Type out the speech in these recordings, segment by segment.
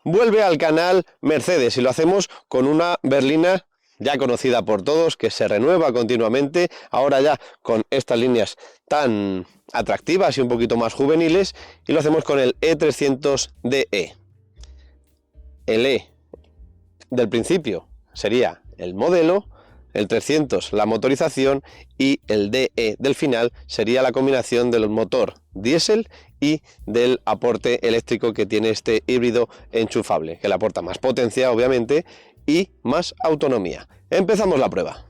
vuelve al canal Mercedes y lo hacemos con una berlina ya conocida por todos, que se renueva continuamente, ahora ya con estas líneas tan atractivas y un poquito más juveniles, y lo hacemos con el E300DE. El E del principio sería el modelo, el 300 la motorización y el DE del final sería la combinación del motor diésel y del aporte eléctrico que tiene este híbrido enchufable, que le aporta más potencia obviamente y más autonomía. Empezamos la prueba.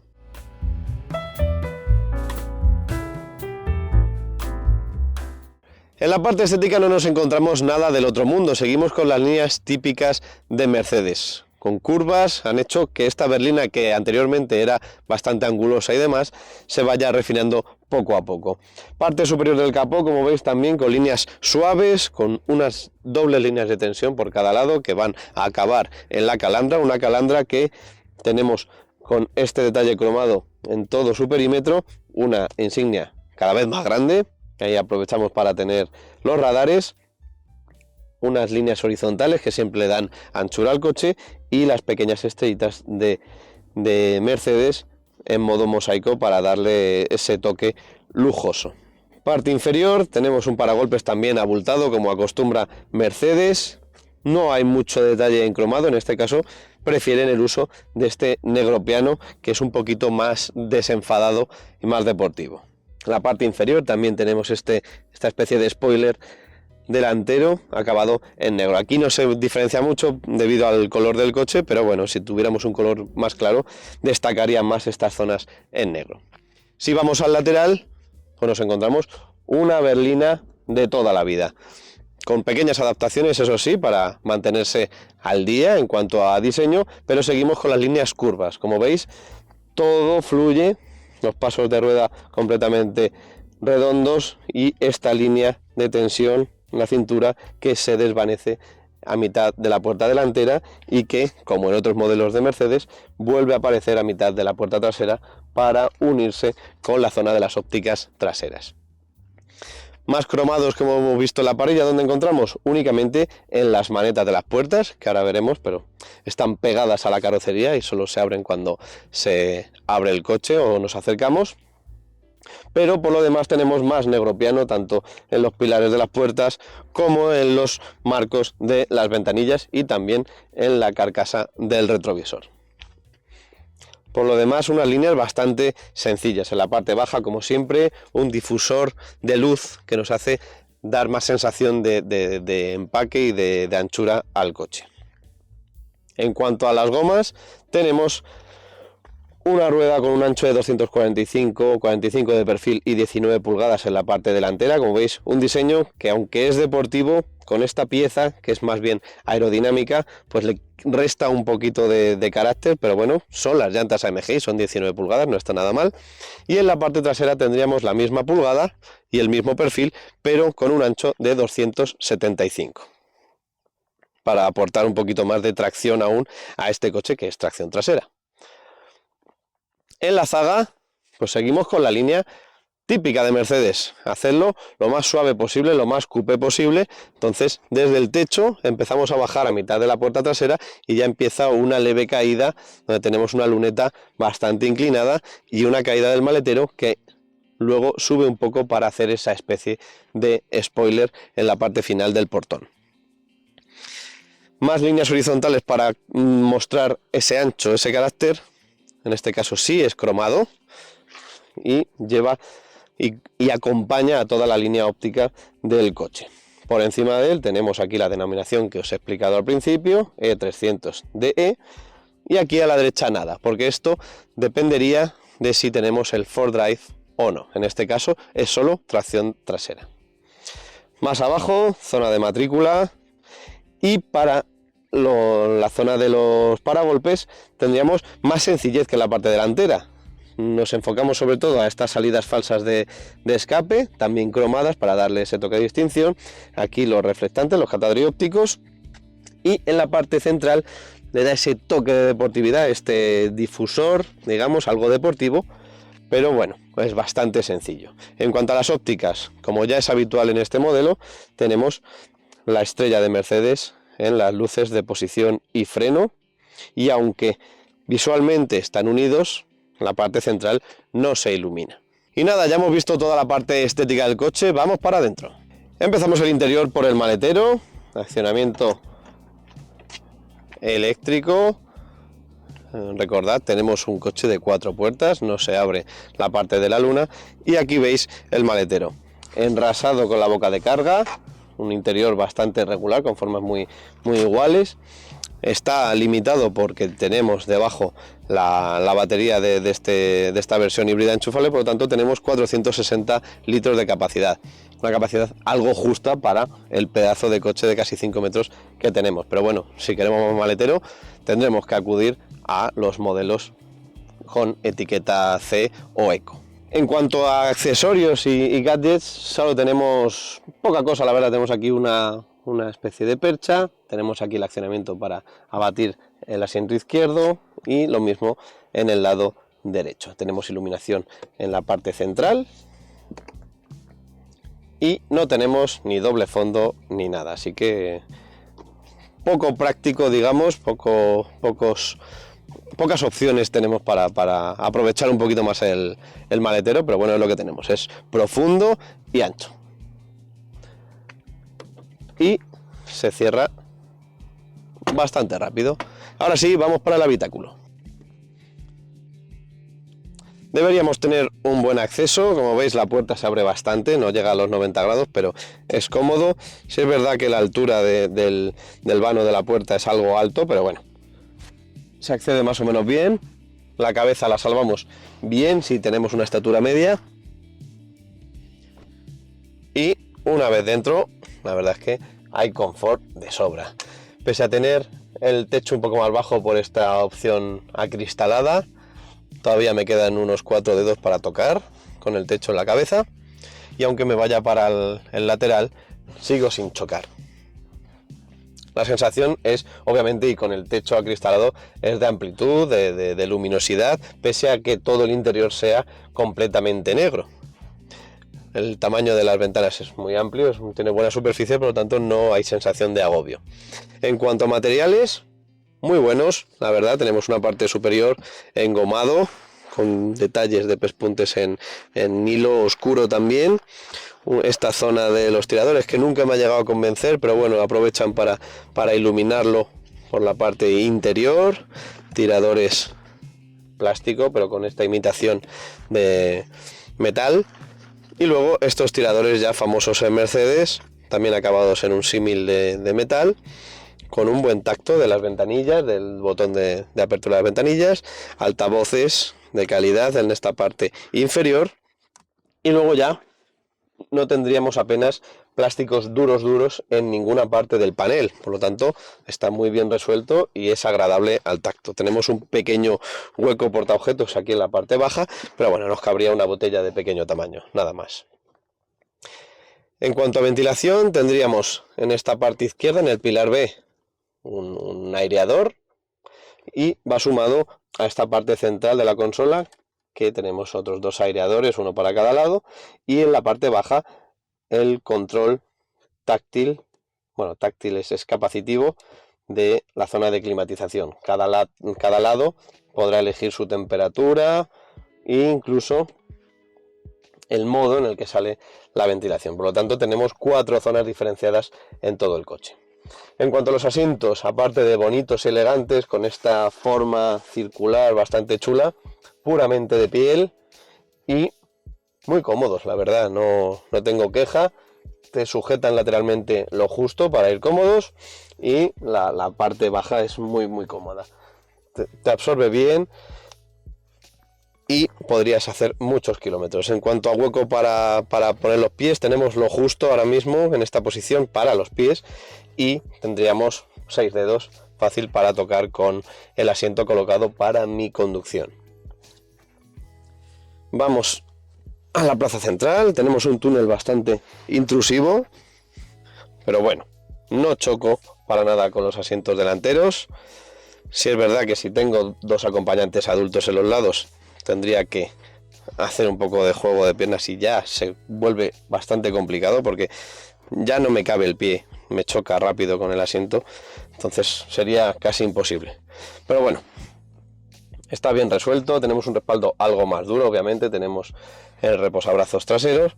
En la parte estética no nos encontramos nada del otro mundo, seguimos con las líneas típicas de Mercedes. Con curvas han hecho que esta berlina, que anteriormente era bastante angulosa y demás, se vaya refinando poco a poco. Parte superior del capó, como veis, también con líneas suaves, con unas dobles líneas de tensión por cada lado que van a acabar en la calandra, una calandra que tenemos con este detalle cromado en todo su perímetro, una insignia cada vez más grande, que ahí aprovechamos para tener los radares, unas líneas horizontales que siempre le dan anchura al coche y las pequeñas estrellitas de Mercedes en modo mosaico para darle ese toque lujoso. Parte inferior tenemos un paragolpes también abultado como acostumbra Mercedes. No hay mucho detalle en cromado, en este caso prefieren el uso de este negro piano, que es un poquito más desenfadado y más deportivo. En la parte inferior también tenemos esta especie de spoiler delantero acabado en negro. Aquí no se diferencia mucho debido al color del coche, pero bueno, si tuviéramos un color más claro destacaría más estas zonas en negro. Si vamos al lateral, pues nos encontramos una berlina de toda la vida, con pequeñas adaptaciones, eso sí, para mantenerse al día en cuanto a diseño, pero seguimos con las líneas curvas. Como veis, todo fluye, los pasos de rueda completamente redondos y esta línea de tensión en la cintura que se desvanece a mitad de la puerta delantera y que, como en otros modelos de Mercedes, vuelve a aparecer a mitad de la puerta trasera para unirse con la zona de las ópticas traseras. Más cromados que hemos visto en la parrilla, ¿dónde encontramos? Únicamente en las manetas de las puertas, que ahora veremos, pero están pegadas a la carrocería y solo se abren cuando se abre el coche o nos acercamos. Pero por lo demás tenemos más negro piano tanto en los pilares de las puertas como en los marcos de las ventanillas y también en la carcasa del retrovisor. Por lo demás, unas líneas bastante sencillas. En la parte baja, como siempre, un difusor de luz que nos hace dar más sensación de empaque y de anchura al coche. En cuanto a las gomas, tenemos una rueda con un ancho de 245, 45 de perfil y 19 pulgadas en la parte delantera. Como veis, un diseño que, aunque es deportivo, con esta pieza, que es más bien aerodinámica, pues le resta un poquito de carácter, pero bueno, son las llantas AMG, son 19 pulgadas, no está nada mal. Y en la parte trasera tendríamos la misma pulgada y el mismo perfil, pero con un ancho de 275. Para aportar un poquito más de tracción aún a este coche, que es tracción trasera. En la zaga, pues seguimos con la línea típica de Mercedes, hacerlo lo más suave posible, lo más coupé posible. Entonces, desde el techo empezamos a bajar a mitad de la puerta trasera y ya empieza una leve caída, donde tenemos una luneta bastante inclinada y una caída del maletero que luego sube un poco para hacer esa especie de spoiler en la parte final del portón. Más líneas horizontales para mostrar ese ancho, ese carácter. En este caso sí es cromado y lleva y acompaña a toda la línea óptica del coche. Por encima de él tenemos aquí la denominación que os he explicado al principio, E300DE, y aquí a la derecha nada, porque esto dependería de si tenemos el 4Drive o no. En este caso es solo tracción trasera. Más abajo, zona de matrícula, y para la zona de los paragolpes tendríamos más sencillez que en la parte delantera. Nos enfocamos sobre todo a estas salidas falsas de escape, también cromadas para darle ese toque de distinción. Aquí los reflectantes, los catadiópticos, y en la parte central le da ese toque de deportividad, este difusor, digamos, algo deportivo, pero bueno, es bastante sencillo. En cuanto a las ópticas, como ya es habitual en este modelo, tenemos la estrella de Mercedes en las luces de posición y freno, y aunque visualmente están unidos, la parte central no se ilumina. Y nada, ya hemos visto toda la parte estética del coche, vamos para adentro. Empezamos el interior por el maletero, accionamiento eléctrico. Recordad, tenemos un coche de 4 puertas, no se abre la parte de la luna, y aquí veis el maletero enrasado con la boca de carga, un interior bastante regular con formas muy iguales. Está limitado porque tenemos debajo la batería de esta versión híbrida enchufable, por lo tanto tenemos 460 litros de capacidad, una capacidad algo justa para el pedazo de coche de casi 5 metros que tenemos. Pero bueno, si queremos más maletero tendremos que acudir a los modelos con etiqueta C o Eco. En cuanto a accesorios y gadgets, solo tenemos poca cosa, la verdad. Tenemos aquí una especie de percha, tenemos aquí el accionamiento para abatir el asiento izquierdo y lo mismo en el lado derecho. Tenemos iluminación en la parte central y no tenemos ni doble fondo ni nada, así que poco práctico, digamos, pocas opciones tenemos para aprovechar un poquito más el maletero, pero bueno, es lo que tenemos, es profundo y ancho. Y se cierra bastante rápido. Ahora sí, vamos para el habitáculo. Deberíamos tener un buen acceso, como veis la puerta se abre bastante, no llega a los 90 grados, pero es cómodo. Sí es verdad que la altura del vano de la puerta es algo alto, pero bueno, se accede más o menos bien. La cabeza la salvamos bien si tenemos una estatura media. Y una vez dentro, la verdad es que hay confort de sobra. Pese a tener el techo un poco más bajo por esta opción acristalada, todavía me quedan unos 4 dedos para tocar con el techo en la cabeza, y aunque me vaya para el lateral, sigo sin chocar. La sensación es, obviamente, y con el techo acristalado, es de amplitud, de luminosidad, pese a que todo el interior sea completamente negro. El tamaño de las ventanas es muy amplio, tiene buena superficie, por lo tanto no hay sensación de agobio. En cuanto a materiales, muy buenos, la verdad. Tenemos una parte superior engomado, con detalles de pespuntes en hilo oscuro también. Esta zona de los tiradores que nunca me ha llegado a convencer, pero bueno, aprovechan para iluminarlo por la parte interior. Tiradores plástico, pero con esta imitación de metal. Y luego estos tiradores ya famosos en Mercedes, también acabados en un símil de metal, con un buen tacto de las ventanillas, del botón de apertura de las ventanillas, altavoces de calidad en esta parte inferior, y luego ya no tendríamos apenas plásticos duros en ninguna parte del panel, por lo tanto está muy bien resuelto y es agradable al tacto. Tenemos un pequeño hueco portaobjetos aquí en la parte baja, pero bueno, nos cabría una botella de pequeño tamaño, nada más. En cuanto a ventilación, tendríamos en esta parte izquierda, en el pilar B, un aireador, y va sumado a esta parte central de la consola, que tenemos otros 2 aireadores, uno para cada lado, y en la parte baja el control táctil, bueno, táctil es capacitivo, de la zona de climatización. Cada lado podrá elegir su temperatura e incluso el modo en el que sale la ventilación. Por lo tanto, tenemos 4 zonas diferenciadas en todo el coche. En cuanto a los asientos, aparte de bonitos y elegantes, con esta forma circular bastante chula, puramente de piel y muy cómodos, la verdad, no tengo queja. Te sujetan lateralmente lo justo para ir cómodos, y la parte baja es muy cómoda. Te absorbe bien y podrías hacer muchos kilómetros. En cuanto a hueco para poner los pies, tenemos lo justo ahora mismo en esta posición para los pies, y tendríamos 6 dedos fácil para tocar con el asiento colocado para mi conducción. Vamos a la plaza central. Tenemos un túnel bastante intrusivo, pero bueno, no choco para nada con los asientos delanteros. Sí es verdad que si tengo 2 acompañantes adultos en los lados, tendría que hacer un poco de juego de piernas y ya se vuelve bastante complicado, porque ya no me cabe el pie me choca rápido con el asiento, entonces sería casi imposible. Pero bueno, está bien resuelto, tenemos un respaldo algo más duro, obviamente, tenemos el reposabrazos traseros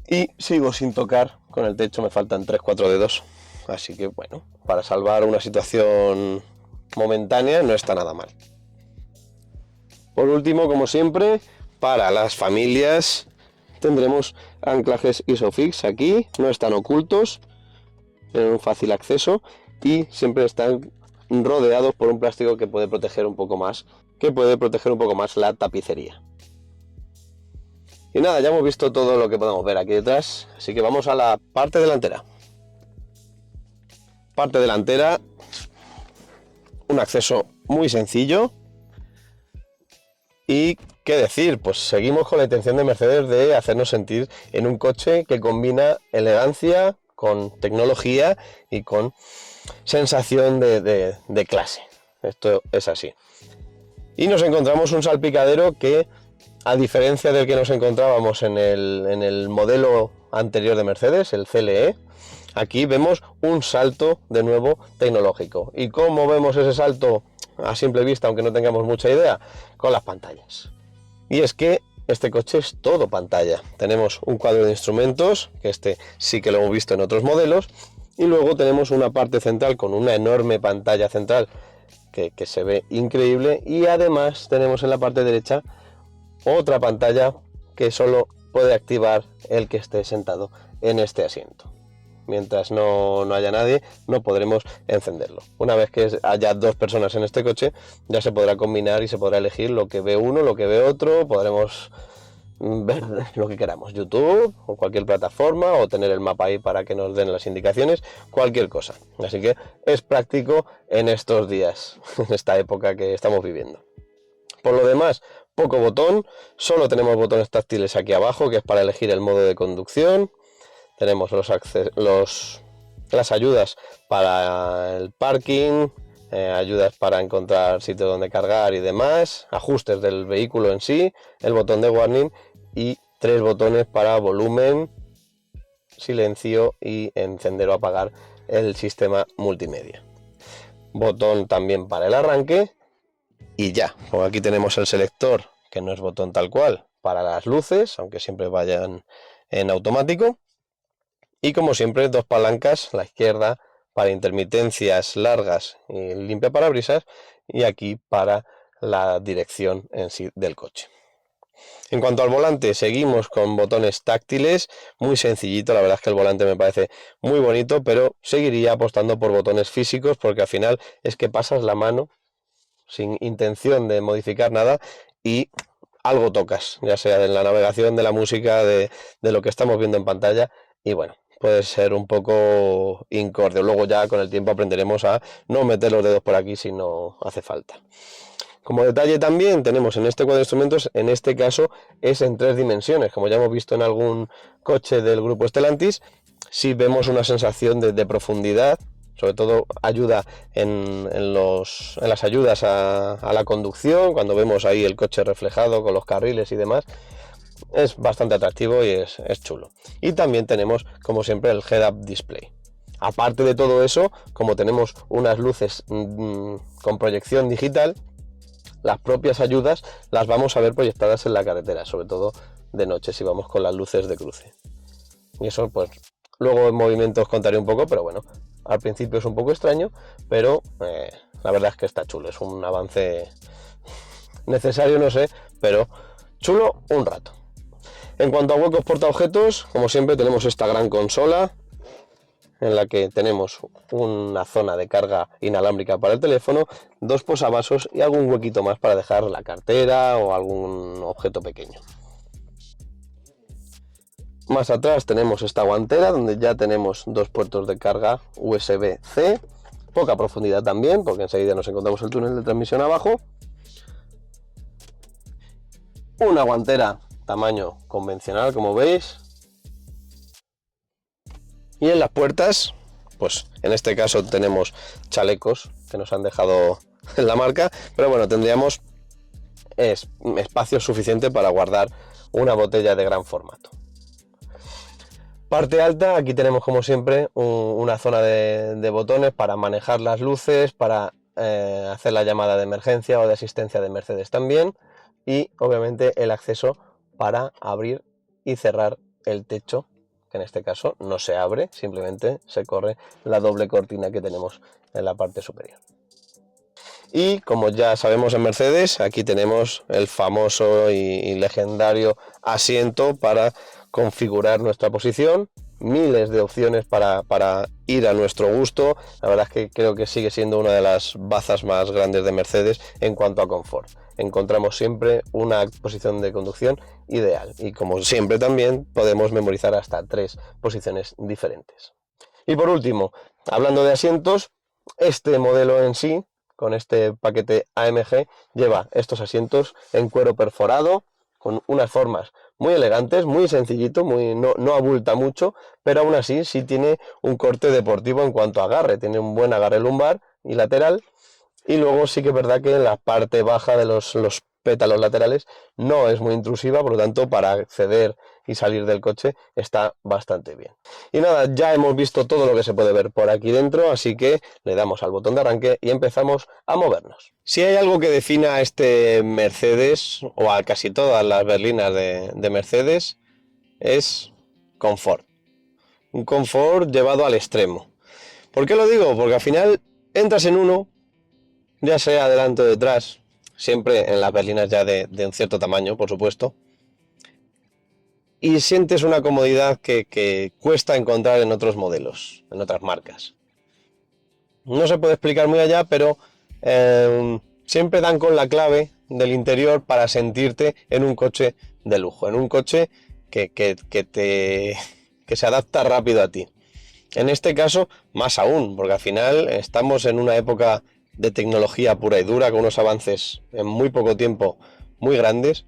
y sigo sin tocar con el techo, me faltan 3-4 dedos, así que bueno, para salvar una situación momentánea no está nada mal. Por último, como siempre, para las familias tendremos anclajes ISOFIX aquí, no están ocultos, tienen un fácil acceso y siempre están rodeados por un plástico que puede proteger un poco más, la tapicería. Y nada, ya hemos visto todo lo que podemos ver aquí detrás, así que vamos a la parte delantera. Parte delantera, un acceso muy sencillo. Y qué decir, pues seguimos con la intención de Mercedes de hacernos sentir en un coche que combina elegancia con tecnología y con sensación de clase. Esto es así. Y nos encontramos un salpicadero que, a diferencia del que nos encontrábamos en el modelo anterior de Mercedes, el CLE, aquí vemos un salto de nuevo tecnológico. ¿Y cómo vemos ese salto a simple vista, aunque no tengamos mucha idea? Con las pantallas. Y es que este coche es todo pantalla. Tenemos un cuadro de instrumentos, que este sí que lo hemos visto en otros modelos, y luego tenemos una parte central con una enorme pantalla central que se ve increíble, y además tenemos en la parte derecha otra pantalla que solo puede activar el que esté sentado en este asiento. Mientras no haya nadie, no podremos encenderlo. Una vez que haya dos personas en este coche, ya se podrá combinar y se podrá elegir lo que ve uno, lo que ve otro. Podremos ver lo que queramos, YouTube o cualquier plataforma, o tener el mapa ahí para que nos den las indicaciones, cualquier cosa. Así que es práctico en estos días, en esta época que estamos viviendo. Por lo demás, poco botón, solo tenemos botones táctiles aquí abajo, que es para elegir el modo de conducción. Tenemos las ayudas para el parking, ayudas para encontrar sitios donde cargar y demás, ajustes del vehículo en sí, el botón de warning y 3 botones para volumen, silencio y encender o apagar el sistema multimedia. Botón también para el arranque y ya, como aquí tenemos el selector, que no es botón tal cual, para las luces, aunque siempre vayan en automático. Y como siempre, 2 palancas, la izquierda para intermitencias largas y limpia parabrisas, y aquí para la dirección en sí del coche. En cuanto al volante, seguimos con botones táctiles, muy sencillito. La verdad es que el volante me parece muy bonito, pero seguiría apostando por botones físicos, porque al final es que pasas la mano sin intención de modificar nada y algo tocas, ya sea de la navegación, de la música, de lo que estamos viendo en pantalla, y bueno, puede ser un poco incórreo. Luego ya con el tiempo aprenderemos a no meter los dedos por aquí si no hace falta. Como detalle también tenemos en este cuadro de instrumentos, en este caso es en 3 dimensiones, como ya hemos visto en algún coche del grupo Stellantis. Sí vemos una sensación de profundidad, sobre todo ayuda en las ayudas a la conducción, cuando vemos ahí el coche reflejado con los carriles y demás. Es bastante atractivo y es chulo. Y también tenemos, como siempre, el head-up display. Aparte de todo eso, como tenemos unas luces con proyección digital, las propias ayudas las vamos a ver proyectadas en la carretera, sobre todo de noche si vamos con las luces de cruce. Y eso, pues, luego en movimiento os contaré un poco, pero bueno, al principio es un poco extraño, pero la verdad es que está chulo. Es un avance necesario, no sé, pero chulo un rato. En cuanto a huecos portaobjetos, como siempre tenemos esta gran consola en la que tenemos una zona de carga inalámbrica para el teléfono, 2 posavasos y algún huequito más para dejar la cartera o algún objeto pequeño. Más atrás tenemos esta guantera donde ya tenemos 2 puertos de carga USB-C, poca profundidad también porque enseguida nos encontramos el túnel de transmisión abajo. Una guantera tamaño convencional, como veis. Y en las puertas, pues en este caso tenemos chalecos que nos han dejado en la marca, pero bueno, tendríamos espacio suficiente para guardar una botella de gran formato. Parte alta, aquí tenemos como siempre una zona de botones para manejar las luces, para hacer la llamada de emergencia o de asistencia de Mercedes también, y obviamente el acceso para abrir y cerrar el techo, que en este caso no se abre, simplemente se corre la doble cortina que tenemos en la parte superior. Y como ya sabemos en Mercedes, aquí tenemos el famoso y legendario asiento para configurar nuestra posición, miles de opciones para ir a nuestro gusto. La verdad es que creo que sigue siendo una de las bazas más grandes de Mercedes en cuanto a confort. Encontramos siempre una posición de conducción ideal y como siempre también podemos memorizar hasta 3 posiciones diferentes. Y por último, hablando de asientos, este modelo en sí, con este paquete AMG, lleva estos asientos en cuero perforado, con unas formas muy elegantes, muy sencillito, no abulta mucho, pero aún así sí tiene un corte deportivo en cuanto a agarre, tiene un buen agarre lumbar y lateral, y luego sí que es verdad que la parte baja de los pétalos laterales no es muy intrusiva, por lo tanto para acceder y salir del coche está bastante bien. Y nada, ya hemos visto todo lo que se puede ver por aquí dentro, así que le damos al botón de arranque y empezamos a movernos. Si hay algo que defina a este Mercedes, o a casi todas las berlinas de Mercedes, es confort. Un confort llevado al extremo. ¿Por qué lo digo? Porque al final entras en uno, ya sea adelante o detrás, siempre en las berlinas ya de un cierto tamaño, por supuesto, y sientes una comodidad que cuesta encontrar en otros modelos, en otras marcas. No se puede explicar muy allá, pero siempre dan con la clave del interior para sentirte en un coche de lujo, en un coche que se adapta rápido a ti. En este caso, más aún, porque al final estamos en una época de tecnología pura y dura, con unos avances en muy poco tiempo muy grandes.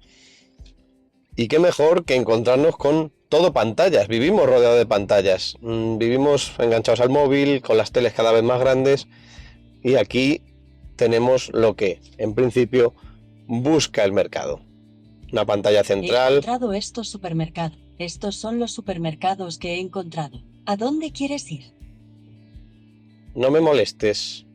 Y qué mejor que encontrarnos con todo pantallas. Vivimos rodeados de pantallas. Vivimos enganchados al móvil, con las teles cada vez más grandes. Y aquí tenemos lo que, en principio, busca el mercado. Una pantalla central. He encontrado estos supermercados. Estos son los supermercados que he encontrado. ¿A dónde quieres ir? No me molestes.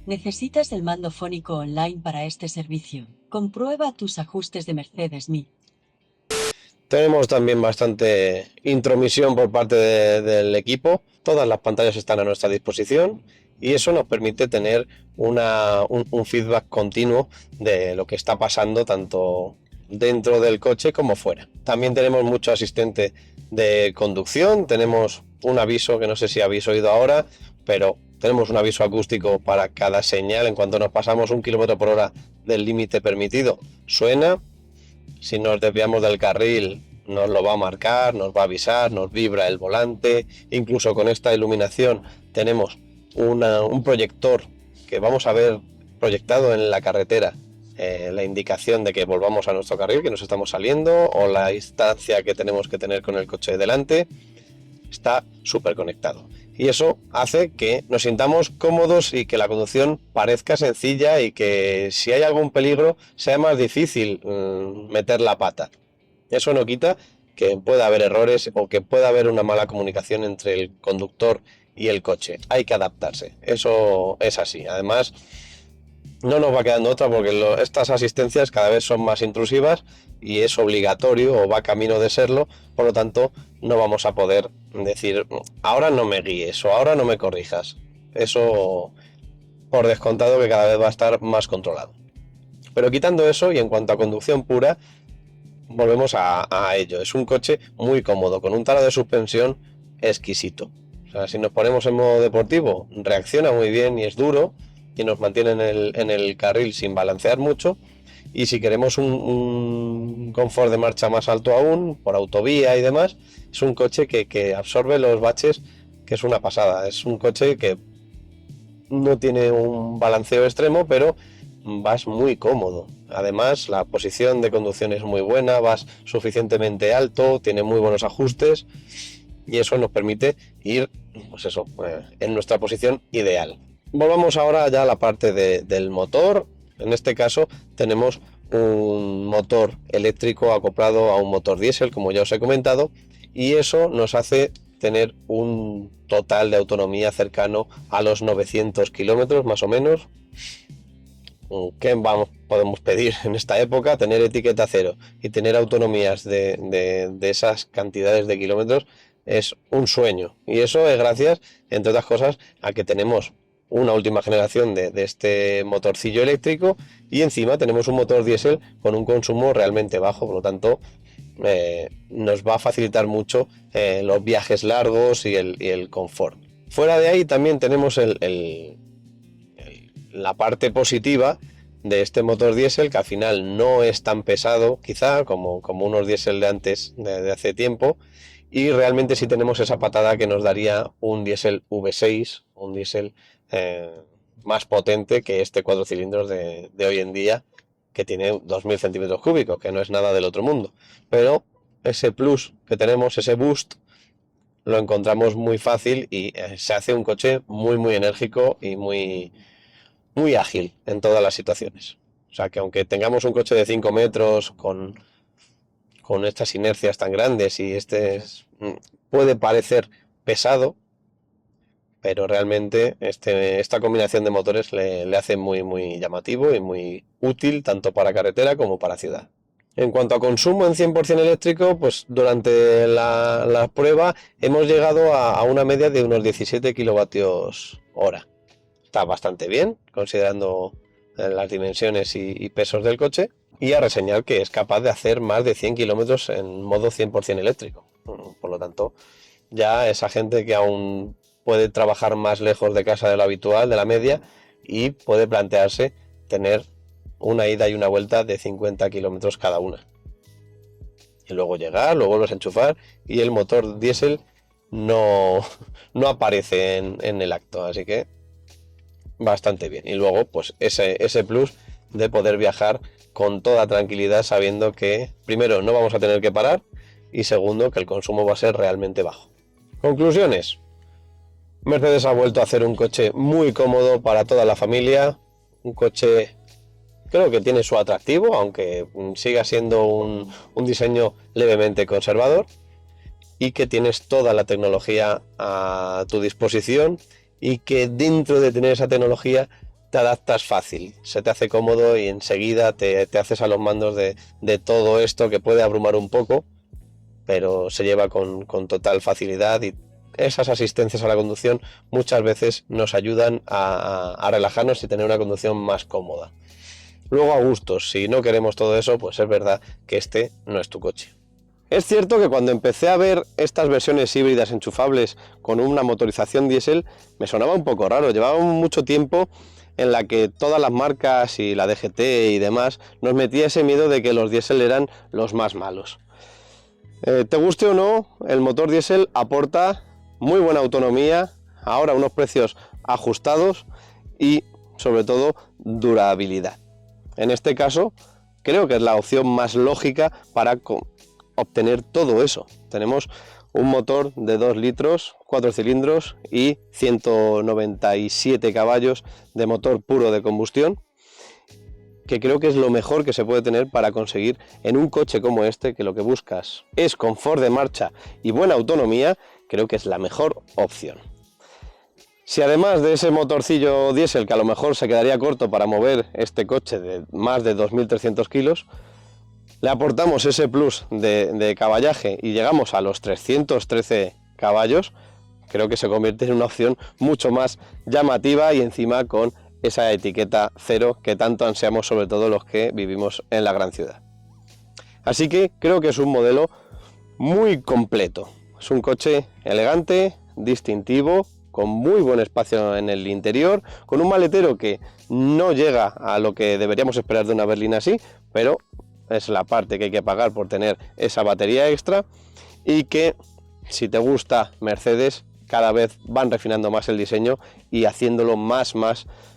Necesitas el mando fónico online para este servicio. Comprueba tus ajustes de Mercedes-Me. Tenemos también bastante intromisión por parte del equipo. Todas las pantallas están a nuestra disposición y eso nos permite tener un feedback continuo de lo que está pasando tanto dentro del coche como fuera. También tenemos mucho asistente de conducción, tenemos un aviso que no sé si habéis oído ahora, pero tenemos un aviso acústico para cada señal. En cuanto nos pasamos 1 km/h del límite permitido, suena. Si nos desviamos del carril, nos lo va a marcar, nos va a avisar, nos vibra el volante. Incluso con esta iluminación tenemos un proyector que vamos a ver proyectado en la carretera, la indicación de que volvamos a nuestro carril, que nos estamos saliendo, o la distancia que tenemos que tener con el coche delante. Está súper conectado. Y eso hace que nos sintamos cómodos y que la conducción parezca sencilla y que si hay algún peligro sea más difícil meter la pata. Eso no quita que pueda haber errores o que pueda haber una mala comunicación entre el conductor y el coche. Hay que adaptarse. Eso es así. Además, no nos va quedando otra porque estas asistencias cada vez son más intrusivas y es obligatorio o va camino de serlo. Por lo tanto, no vamos a poder decir ahora no me guíes o ahora no me corrijas. Eso por descontado que cada vez va a estar más controlado. Pero quitando eso y en cuanto a conducción pura, volvemos a ello. Es un coche muy cómodo, con un talo de suspensión exquisito. O sea, si nos ponemos en modo deportivo, reacciona muy bien y es duro y nos mantiene en el carril sin balancear mucho. Y si queremos un confort de marcha más alto aún, por autovía y demás, es un coche que absorbe los baches, que es una pasada. Es un coche que no tiene un balanceo extremo, pero vas muy cómodo. Además, la posición de conducción es muy buena, vas suficientemente alto, tiene muy buenos ajustes y eso nos permite ir, pues eso, en nuestra posición ideal. Volvamos ahora ya a la parte del motor. En este caso tenemos un motor eléctrico acoplado a un motor diésel, como ya os he comentado, y eso nos hace tener un total de autonomía cercano a los 900 kilómetros más o menos. ¿Qué podemos pedir en esta época? Tener etiqueta cero y tener autonomías de esas cantidades de kilómetros es un sueño, y eso es gracias, entre otras cosas, a que tenemos una última generación de este motorcillo eléctrico, y encima tenemos un motor diésel con un consumo realmente bajo, por lo tanto nos va a facilitar mucho los viajes largos y el confort. Fuera de ahí también tenemos la parte positiva de este motor diésel, que al final no es tan pesado quizá como unos diésel de antes, de hace tiempo, y realmente sí tenemos esa patada que nos daría un diésel V6, un diésel más potente que este 4 cilindros de hoy en día, que tiene 2000 centímetros cúbicos, que no es nada del otro mundo, pero ese plus que tenemos, ese boost, lo encontramos muy fácil y se hace un coche muy enérgico y muy ágil en todas las situaciones. O sea que aunque tengamos un coche de 5 metros con estas inercias tan grandes, y puede parecer pesado, pero realmente esta combinación de motores le hace muy llamativo y muy útil tanto para carretera como para ciudad. En cuanto a consumo en 100% eléctrico, pues durante la prueba hemos llegado a una media de unos 17 kilovatios hora. Está bastante bien, considerando las dimensiones y pesos del coche, y a reseñar que es capaz de hacer más de 100 kilómetros en modo 100% eléctrico. Por lo tanto, ya esa gente que aún puede trabajar más lejos de casa de lo habitual, de la media, y puede plantearse tener una ida y una vuelta de 50 kilómetros cada una. Y luego llegar, luego vuelves a enchufar, y el motor diésel no aparece en el acto, así que bastante bien. Y luego pues ese plus de poder viajar con toda tranquilidad, sabiendo que primero no vamos a tener que parar, y segundo que el consumo va a ser realmente bajo. Conclusiones: Mercedes ha vuelto a hacer un coche muy cómodo para toda la familia, un coche creo que tiene su atractivo, aunque siga siendo un diseño levemente conservador, y que tienes toda la tecnología a tu disposición, y que dentro de tener esa tecnología te adaptas fácil, se te hace cómodo y enseguida te haces a los mandos de todo esto, que puede abrumar un poco, pero se lleva con total facilidad, y esas asistencias a la conducción muchas veces nos ayudan a relajarnos y tener una conducción más cómoda. Luego, a gustos, si no queremos todo eso, pues es verdad que este no es tu coche. Es cierto que cuando empecé a ver estas versiones híbridas enchufables con una motorización diésel, me sonaba un poco raro. Llevaba mucho tiempo en la que todas las marcas y la DGT y demás nos metía ese miedo de que los diésel eran los más malos. Te guste o no, el motor diésel aporta muy buena autonomía, ahora unos precios ajustados y sobre todo durabilidad. En este caso creo que es la opción más lógica para obtener todo eso. Tenemos un motor de 2 litros, 4 cilindros y 197 caballos de motor puro de combustión, que creo que es lo mejor que se puede tener para conseguir en un coche como este, que lo que buscas es confort de marcha y buena autonomía. Creo que es la mejor opción. Si además de ese motorcillo diésel, que a lo mejor se quedaría corto para mover este coche de más de 2.300 kilos, le aportamos ese plus de caballaje y llegamos a los 313 caballos, creo que se convierte en una opción mucho más llamativa, y encima con esa etiqueta cero que tanto ansiamos, sobre todo los que vivimos en la gran ciudad. Así que creo que es un modelo muy completo. Es un coche elegante, distintivo, con muy buen espacio en el interior, con un maletero que no llega a lo que deberíamos esperar de una berlina así, pero es la parte que hay que pagar por tener esa batería extra, y que si te gusta Mercedes, cada vez van refinando más el diseño y haciéndolo más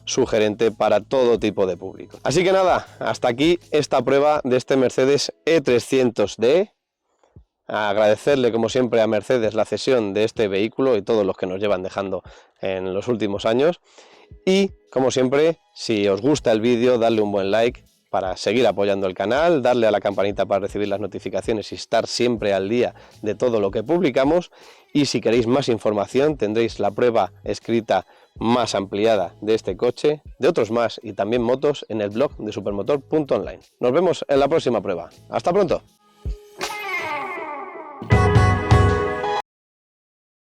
sugerente para todo tipo de público. Así que nada, hasta aquí esta prueba de este Mercedes E300D. Agradecerle como siempre a Mercedes la cesión de este vehículo y todos los que nos llevan dejando en los últimos años, y como siempre, si os gusta el vídeo, dadle un buen like, para seguir apoyando el canal, darle a la campanita para recibir las notificaciones y estar siempre al día de todo lo que publicamos. Y si queréis más información, tendréis la prueba escrita más ampliada de este coche, de otros más y también motos en el blog de supermotor.online. Nos vemos en la próxima prueba. ¡Hasta pronto!